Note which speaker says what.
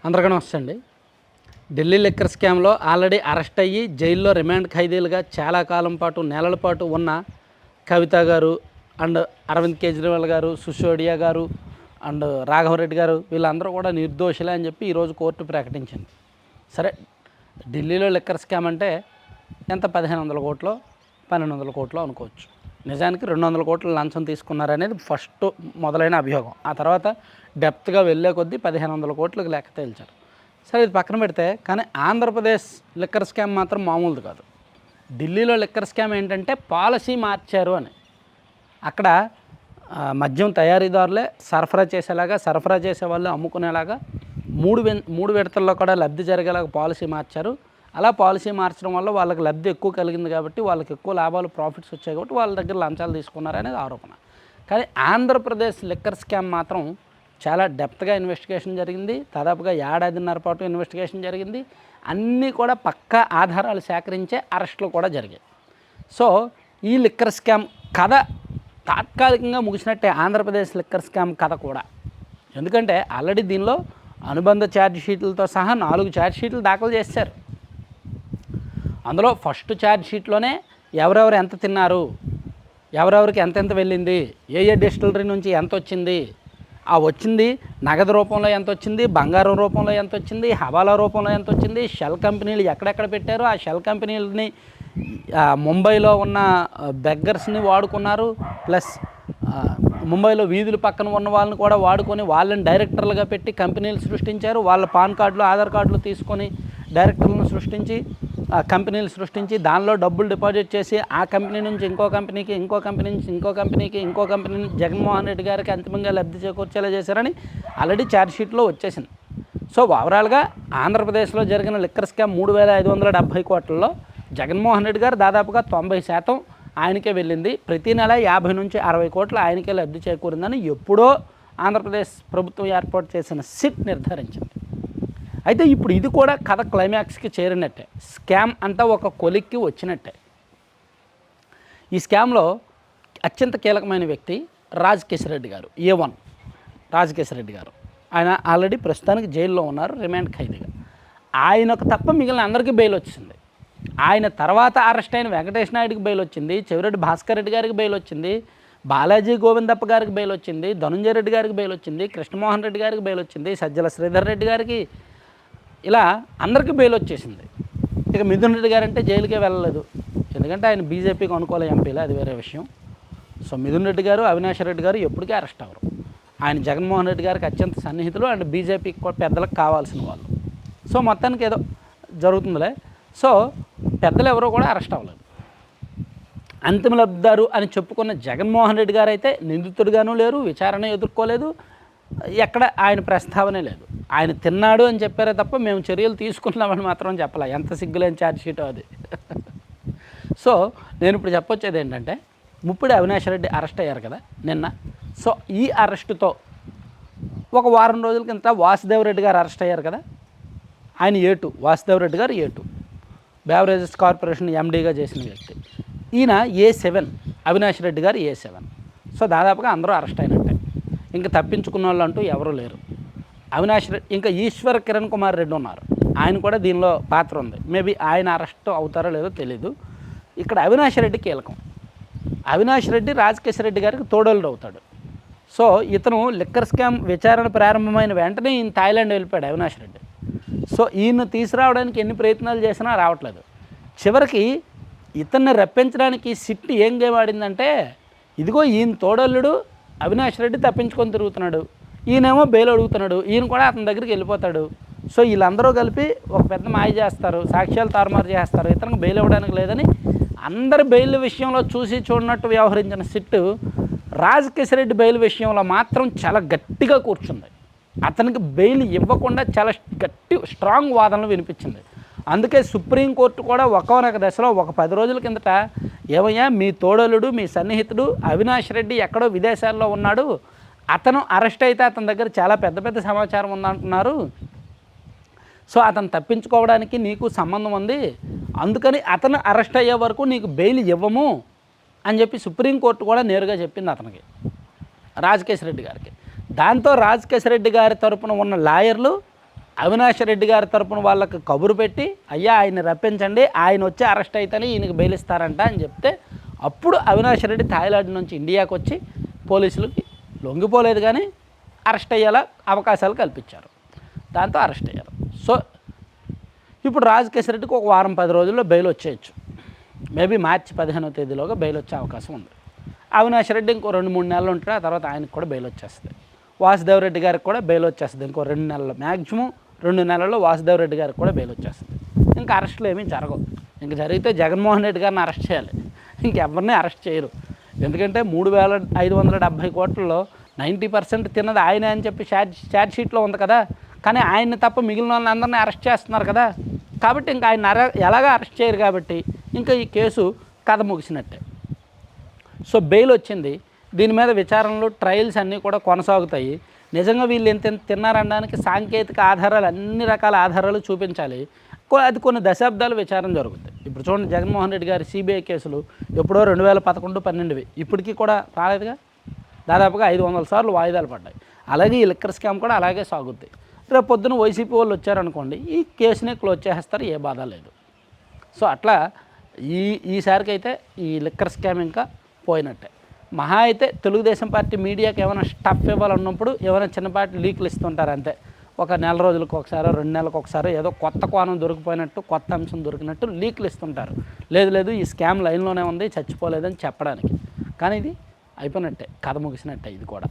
Speaker 1: అందరికీ నమస్తే అండి. ఢిల్లీ లిక్కర్ స్కామ్లో ఆల్రెడీ అరెస్ట్ అయ్యి జైల్లో రిమాండ్ ఖైదీలుగా చాలా కాలం పాటు నెలల పాటు ఉన్న కవిత గారు అండ్ అరవింద్ కేజ్రీవాల్ గారు, సిసోడియా గారు అండ్ రాఘవరెడ్డి గారు వీళ్ళందరూ కూడా నిర్దోషులే అని చెప్పి ఈరోజు కోర్టు ప్రకటించింది. సరే, ఢిల్లీలో లిక్కర్ స్కామ్ అంటే ఎంత 1500 కోట్లో 1200 కోట్లో అనుకోవచ్చు. నిజానికి 200 కోట్ల లంచం తీసుకున్నారనేది ఫస్ట్ మొదలైన అభియోగం. ఆ తర్వాత డెప్త్గా వెళ్ళే కొద్దీ 1500 కోట్లకు లెక్క తేల్చారు. సరే, ఇది పక్కన పెడితే కానీ ఆంధ్రప్రదేశ్ లిక్కర్ స్కామ్ మాత్రం మామూలుది కాదు. ఢిల్లీలో లిక్కర్ స్కామ్ ఏంటంటే పాలసీ మార్చారు అని. అక్కడ మద్యం తయారీదారులే సరఫరా చేసేలాగా, సరఫరా చేసే వాళ్ళు అమ్ముకునేలాగా మూడు విడతల్లో కూడా లబ్ధి జరిగేలాగా పాలసీ మార్చారు. అలా పాలసీ మార్చడం వల్ల వాళ్ళకి లబ్ధి ఎక్కువ కలిగింది కాబట్టి, వాళ్ళకి ఎక్కువ లాభాలు, ప్రాఫిట్స్ వచ్చాయి కాబట్టి వాళ్ళ దగ్గర లంచాలు తీసుకున్నారనేది ఆరోపణ. కానీ ఆంధ్రప్రదేశ్ లిక్కర్ స్కామ్ మాత్రం చాలా డెప్త్గా ఇన్వెస్టిగేషన్ జరిగింది. దాదాపుగా 1.5 పాటు ఇన్వెస్టిగేషన్ జరిగింది. అన్నీ కూడా పక్కా ఆధారాలు సేకరించే అరెస్టులు కూడా జరిగాయి. సో ఈ లిక్కర్ స్కామ్ కథ తాత్కాలికంగా ముగిసినట్టే ఆంధ్రప్రదేశ్ లిక్కర్ స్కామ్ కథ కూడా. ఎందుకంటే ఆల్రెడీ దీనిలో అనుబంధ ఛార్జ్ షీట్లతో సహా 4 ఛార్జ్ షీట్లు దాఖలు చేశారు. అందులో ఫస్ట్ ఛార్జ్ షీట్లోనే ఎవరెవరు ఎంత తిన్నారు, ఎవరెవరికి ఎంతెంత వెళ్ళింది, ఏ డిస్టిలరీ నుంచి ఎంత వచ్చింది, ఆ వచ్చింది నగదు రూపంలో ఎంత వచ్చింది, బంగారం రూపంలో ఎంత వచ్చింది, హవాలా రూపంలో ఎంత వచ్చింది, షెల్ కంపెనీలు ఎక్కడెక్కడ పెట్టారు, ఆ షెల్ కంపెనీలని ముంబైలో ఉన్న బెగ్గర్స్ని వాడుకున్నారు, ప్లస్ ముంబైలో వీధుల పక్కన ఉన్న వాళ్ళని కూడా వాడుకొని వాళ్ళని డైరెక్టర్లుగా పెట్టి కంపెనీలు సృష్టించారు. వాళ్ళ పాన్ కార్డులు, ఆధార్ కార్డులు తీసుకొని డైరెక్టర్లను సృష్టించి కంపెనీలు సృష్టించి దానిలో డబ్బులు డిపాజిట్ చేసి ఆ కంపెనీ నుంచి ఇంకో కంపెనీకి, ఇంకో కంపెనీ నుంచి ఇంకో కంపెనీకి, ఇంకో కంపెనీ నుంచి జగన్మోహన్ రెడ్డి గారికి అంతిమంగా లబ్ధి చేకూర్చేలా చేశారని ఆల్రెడీ ఛార్జ్షీట్లో వచ్చేసింది. సో ఓవరాల్గా ఆంధ్రప్రదేశ్లో జరిగిన లిక్కర్ స్కామ్ 3570 కోట్లలో జగన్మోహన్ రెడ్డి గారు దాదాపుగా 90% ఆయనకే వెళ్ళింది. ప్రతి నెల 50 నుంచి 60 కోట్లు ఆయనకే లబ్ధి చేకూరిందని ఎప్పుడో ఆంధ్రప్రదేశ్ ప్రభుత్వం ఏర్పాటు చేసిన సిట్ నిర్ధారించింది. అయితే ఇప్పుడు ఇది కూడా కథ క్లైమాక్స్కి చేరినట్టే. స్కామ్ అంతా ఒక కొలిక్కి వచ్చినట్టే. ఈ స్కామ్లో అత్యంత కీలకమైన వ్యక్తి రాజకేశ్వర రెడ్డి గారు, A1 రాజకేశ్వర రెడ్డి గారు. ఆయన ఆల్రెడీ ప్రస్తుతానికి జైల్లో ఉన్నారు, రిమాండ్ ఖైదీగా. ఆయనకు తప్ప మిగిలిన అందరికీ బెయిల్ వచ్చింది. ఆయన తర్వాత అరెస్ట్ అయిన వెంకటేష్ నాయుడికి బెయిల్ వచ్చింది, చెవిరెడ్డి భాస్కర్ రెడ్డి గారికి బెయిల్ వచ్చింది, బాలాజీ గోవిందప్ప గారికి బెయిల్ వచ్చింది, ధనుంజయ రెడ్డి గారికి బెయిల్ వచ్చింది, కృష్ణమోహన్ రెడ్డి గారికి బెయిల్ వచ్చింది, సజ్జల శ్రీధర్ రెడ్డి గారికి, ఇలా అందరికీ బెయిల్ వచ్చేసింది. ఇక మిథున్ రెడ్డి గారు అంటే జైలుకే వెళ్ళలేదు, ఎందుకంటే ఆయన బీజేపీకి అనుకూల ఎంపీలే, అది వేరే విషయం. సో మిథున్ రెడ్డి గారు, అవినాష్ రెడ్డి గారు ఎప్పటికీ అరెస్ట్ అవ్వరు. ఆయన జగన్మోహన్ రెడ్డి గారికి అత్యంత సన్నిహితులు అండ్ బీజేపీకి కూడా పెద్దలకు కావాల్సిన వాళ్ళు. సో మొత్తానికి ఏదో జరుగుతుందిలే. సో పెద్దలు ఎవరో కూడా అరెస్ట్ అవ్వలేదు. అంతిమ లబ్ధిదారు అని చెప్పుకున్న జగన్మోహన్ రెడ్డి గారు అయితే నిందితుడిగానూ లేరు, విచారణ ఎదుర్కోలేదు, ఎక్కడ ఆయన ప్రస్తావనే లేదు. ఆయన తిన్నాడు అని చెప్పారే తప్ప మేము చర్యలు తీసుకున్నామని మాత్రం చెప్పలే. ఎంత సిగ్గులేని ఛార్జ్ షీటో అది. సో నేను ఇప్పుడు చెప్పొచ్చేది ఏంటంటే, ముప్పిడి అవినాష్ రెడ్డి అరెస్ట్ అయ్యారు కదా నిన్న. సో ఈ అరెస్టుతో ఒక వారం రోజుల కింద వాసుదేవ్ రెడ్డి గారు అరెస్ట్ అయ్యారు కదా. ఆయన A2, వాసుదేవ్ రెడ్డి గారు A2, బేవరేజెస్ కార్పొరేషన్ ఎండీగా చేసిన వ్యక్తి. ఈయన A7, అవినాష్ రెడ్డి గారు A7. సో దాదాపుగా అందరూ అరెస్ట్ అయినట్టే. ఇంకా తప్పించుకున్న వాళ్ళు అంటూ ఎవరూ లేరు. అవినాష్ రెడ్డి, ఇంకా ఈశ్వర్ కిరణ్ కుమార్ రెడ్డి ఉన్నారు, ఆయన కూడా దీనిలో పాత్ర ఉంది. మేబీ ఆయన అరెస్ట్ అవుతారో లేదో తెలీదు. ఇక్కడ అవినాష్ రెడ్డి కీలకం. అవినాష్ రెడ్డి రాజకేశ్వర రెడ్డి గారికి తోడోళ్ళు అవుతాడు. సో ఇతను లిక్కర్ స్కామ్ విచారణ ప్రారంభమైన వెంటనే ఈయన థాయిలాండ్ వెళ్ళిపోయాడు అవినాష్ రెడ్డి. సో ఈయన తీసుకురావడానికి ఎన్ని ప్రయత్నాలు చేసినా రావట్లేదు. చివరికి ఇతన్ని రప్పించడానికి సిట్ ఏం గేమ్ ఆడిందంటే, ఇదిగో ఈయన తోడల్లుడు అవినాష్ రెడ్డి తప్పించుకొని తిరుగుతున్నాడు, ఈయనేమో బెయిల్ అడుగుతున్నాడు, ఈయన కూడా అతని దగ్గరికి వెళ్ళిపోతాడు. సో వీళ్ళందరూ కలిపి ఒక పెద్ద మాయ చేస్తారు, సాక్ష్యాలు తారుమారు చేస్తారు, ఇతనికి బెయిల్ ఇవ్వడానికి లేదని అందరు బెయిల్ విషయంలో చూసి చూడనట్టు వ్యవహరించిన సిట్టు రాజకేశ్వర రెడ్డి బెయిల్ విషయంలో మాత్రం చాలా గట్టిగా కూర్చుంది. అతనికి బెయిల్ ఇవ్వకుండా చాలా గట్టి స్ట్రాంగ్ వాదనలు వినిపించింది. అందుకే సుప్రీంకోర్టు కూడా ఒకనొక దశలో ఒక 10 రోజుల కిందట, ఏమయ్యా మీ తోడలుడు, మీ సన్నిహితుడు అవినాష్ రెడ్డి ఎక్కడో విదేశాల్లో ఉన్నాడు, అతను అరెస్ట్ అయితే అతని దగ్గర చాలా పెద్ద పెద్ద సమాచారం ఉందంటున్నారు, సో అతను తప్పించుకోవడానికి నీకు సంబంధం ఉంది, అందుకని అతను అరెస్ట్ అయ్యే వరకు నీకు బెయిల్ ఇవ్వము అని చెప్పి సుప్రీంకోర్టు కూడా నేరుగా చెప్పింది అతనికి, రాజకేశ్వర రెడ్డి గారికి. దాంతో రాజకేశ్వర రెడ్డి గారి తరపున ఉన్న లాయర్లు అవినాష్ రెడ్డి గారి తరపున వాళ్ళకి కబురు పెట్టి అయ్యా ఆయన రప్పించండి, ఆయన వచ్చి అరెస్ట్ అయితేనే ఈయనకి బెయిల్ ఇస్తారంట అని చెప్తే అప్పుడు అవినాష్ రెడ్డి థాయిలాండ్ నుంచి ఇండియాకి వచ్చి పోలీసులకి లొంగిపోలేదు, కానీ అరెస్ట్ అయ్యేలా అవకాశాలు కల్పించారు. దాంతో అరెస్ట్ అయ్యారు. సో ఇప్పుడు రాజకేశ్వర రెడ్డికి ఒక వారం 10 రోజుల్లో బెయిల్ వచ్చేయచ్చు. మేబీ మార్చి 15వ తేదీలోగా బెయిల్ వచ్చే అవకాశం ఉంది. అవినాష్ రెడ్డి ఇంకో 2-3 నెలలు ఉంటాడు, ఆ తర్వాత ఆయనకు కూడా బెయిల్ వచ్చేస్తుంది. వాసుదేవ్ రెడ్డి గారికి కూడా బెయిల్ వచ్చేస్తుంది. ఇంకో 2 నెలలు, మ్యాక్సిమం 2 నెలల్లో వాసుదేవ్ రెడ్డి గారికి కూడా బెయిల్ వచ్చేస్తుంది. ఇంకా అరెస్టులు ఏమీ జరగవు. ఇంక జరిగితే జగన్మోహన్ రెడ్డి గారిని అరెస్ట్ చేయాలి, ఇంకెవరిని అరెస్ట్ చేయరు. ఎందుకంటే 3,570 కోట్లలో 90% తిన్నది ఆయనే అని చెప్పి ఛార్జ్ షీట్లో ఉంది కదా. కానీ ఆయన్ని తప్ప మిగిలిన వాళ్ళందరినీ అరెస్ట్ చేస్తున్నారు కదా. కాబట్టి ఇంకా ఆయన ఎలాగా అరెస్ట్ చేయరు కాబట్టి ఇంకా ఈ కేసు కథ ముగిసినట్టే. సో బెయిల్ వచ్చింది. దీని మీద విచారణలు, ట్రయల్స్ అన్నీ కూడా కొనసాగుతాయి. నిజంగా వీళ్ళు ఎంత తిన్నారనడానికి సాంకేతిక ఆధారాలు, అన్ని రకాల ఆధారాలు చూపించాలి. అది కొన్ని దశాబ్దాలు విచారణ జరుగుతుంది. ఇప్పుడు చూడండి, జగన్మోహన్ రెడ్డి గారి సిబిఐ కేసులు ఎప్పుడో 2011-12 ఇప్పటికీ కూడా రాలేదుగా. దాదాపుగా 500 సార్లు వాయిదాలు పడ్డాయి. అలాగే ఈ లిక్కర్ స్కామ్ కూడా అలాగే సాగుద్ది. రేపు పొద్దున వైసీపీ వాళ్ళు వచ్చారనుకోండి, ఈ కేసుని క్లోజ్ చేసేస్తారు, ఏ బాధ లేదు. సో అట్లా ఈసారికి అయితే ఈ లిక్కర్ స్కామ్ ఇంకా పోయినట్టే. మహా అయితే తెలుగుదేశం పార్టీ మీడియాకి ఏమైనా స్టఫ్ ఇవ్వాలన్నప్పుడు ఏమైనా చిన్నపాటి లీకులు ఇస్తుంటారు అంతే. ఒక నెల రోజులకు ఒకసారి, 2 నెలలకు ఒకసారి ఏదో కొత్త కోణం దొరికిపోయినట్టు, కొత్త అంశం దొరికినట్టు లీకులు ఇస్తుంటారు. లేదు ఈ స్కామ్ లైన్లోనే ఉంది, చచ్చిపోలేదని చెప్పడానికి. కానీ ఇది అయిపోయినట్టే, కథ ముగిసినట్టే ఇది కూడా.